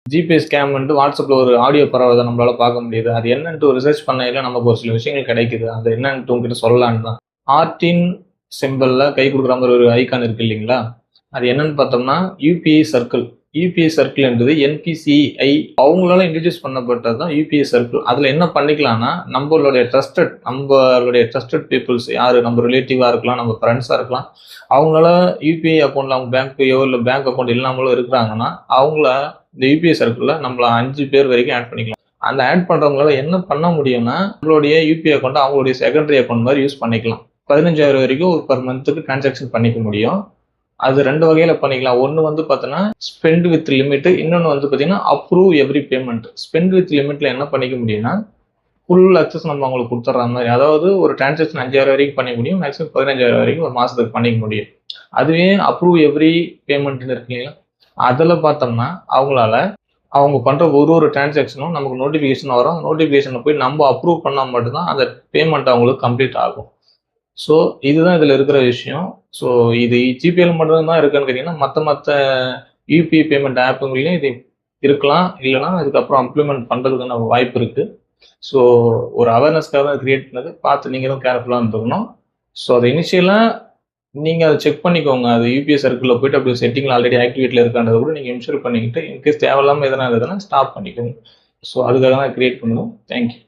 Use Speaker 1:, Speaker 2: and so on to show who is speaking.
Speaker 1: GPay scam வந்துட்டு வாட்ஸ்அப்ல ஒரு ஆடியோ பரவுறத நம்மளால பார்க்க முடியுது. அது என்னன்ட்டு ரிசர்ச் பண்ணையில நமக்கு ஒரு சில விஷயங்கள் கிடைக்குது. அது என்னன்ட்டு உங்ககிட்ட சொல்லலான்னு தான். ஹார்ட்டின் சிம்பல்ல கை குடுக்குற மாரி ஒரு ஐகான் இருக்கு இல்லைங்களா? அது என்னன்னு பார்த்தோம்னா, யுபிஐ சர்க்கிள். யுபிஐ சர்க்கிள் என்பது என்பிசிஐ அவங்களால இன்ட்ரோடியூஸ் பண்ணப்பட்டது தான் யுபிஐ சர்க்கிள். அதுல என்ன பண்ணிக்கலாம்னா, நம்பளுடைய ட்ரஸ்டட் பீப்பிள்ஸ் யாரு நம்ம ரிலேட்டிவா இருக்கலாம், நம்ம ஃப்ரெண்ட்ஸா இருக்கலாம். அவங்களால யுபிஐ அக்கவுண்ட்ல அவங்க பேங்க்லயோ இல்ல பேங்க் அக்கவுண்ட் இல்லாமலோ இருக்கிறாங்கன்னா, அவங்கள இந்த யுபிஐ சர்க்கிள்ல நம்மள 5 பேர் வரைக்கும் ஆட் பண்ணிக்கலாம். அந்த ஆட் பண்றவங்களால என்ன பண்ண முடியும்னா, நம்மளுடைய யுபிஐ அக்கவுண்ட் அவங்களுடைய செகண்டரி அக்கவுண்ட் மாரி யூஸ் பண்ணிக்கலாம். 15,000 வரைக்கும் பெர் மந்த்துக்கு டிரான்சாக்ஷன் பண்ணிக்க முடியும். அது 2 வகையில பண்ணிக்கலாம். ஒண்ணு வந்து பார்த்தீங்கன்னா, ஸ்பெண்ட் வித் லிமிட். இன்னொன்னு வந்து பார்த்தீங்கன்னா, approve every payment. Spend with லிமிட்ல என்ன பண்ணிக்க முடியும்னா, ஃபுல் அக்சஸ் நம்ம அவங்களுக்கு குடுத்துடுற மாரி. அதாவது ஒரு டிரான்சாக்ஷன் 5,000 வரைக்கும் பண்ணிக்க முடியும். மேக்ஸிமம் 15,000 வரைக்கும் ஒரு மாசத்துக்கு பண்ணிக்க முடியும். அதுவே அப்ரூவ் எவ்ரி பேமெண்ட்ன்னு இருக்கு இல்லைங்களா? அதுல பார்த்தோம்னா, அவங்களால அவங்க பண்ற ஒரு டிரான்சாக்ஷனும் நமக்கு நோட்டிஃபிகேஷன் வரும். நோட்டிஃபிகேஷன்ல போய் நம்ம அப்ரூவ் பண்ணா மட்டும் தான் அந்த பேமெண்ட் அவங்களுக்கு கம்ப்ளீட் ஆகும். ஸோ, இதுதான் இதுல இருக்கிற விஷயம். ஸோ, இது ஜிபேல மட்டும் தான் இருக்கான்னு கேட்டீங்கன்னா, மத்த யுபிஐ பேமெண்ட் ஆப்புங்கள்லயும் இது இருக்கலாம். இல்லன்னா இதுக்கப்புறம் இம்ப்ளிமெண்ட் பண்றதுக்கான வாய்ப்பு இருக்கு. ஸோ, ஒரு அவேர்னஸ்க்காக தான் கிரியேட் பண்ணது. பார்த்து நீங்க தான் கேர்ஃபுல்லா இருந்துக்கணும். ஸோ, அத இனிஷியலா நீங்க அத செக் பண்ணிக்கோங்க. அது யுபிஐ சர்க்கிள்ல போயிட்டு அப்படியே செட்டிங்ல ஆல்ரெடி ஆக்டிவேட்ல இருக்கான்றத கூட நீங்க இன்ஸ்டால் பண்ணிக்கிட்டு, இன்கேஸ் தேவையில்லாம எதனா இருந்ததுன்னா ஸ்டாப் பண்ணிக்கோங்க. ஸோ, அதுக்காக தான் கிரியேட் பண்ணோம். Thank you.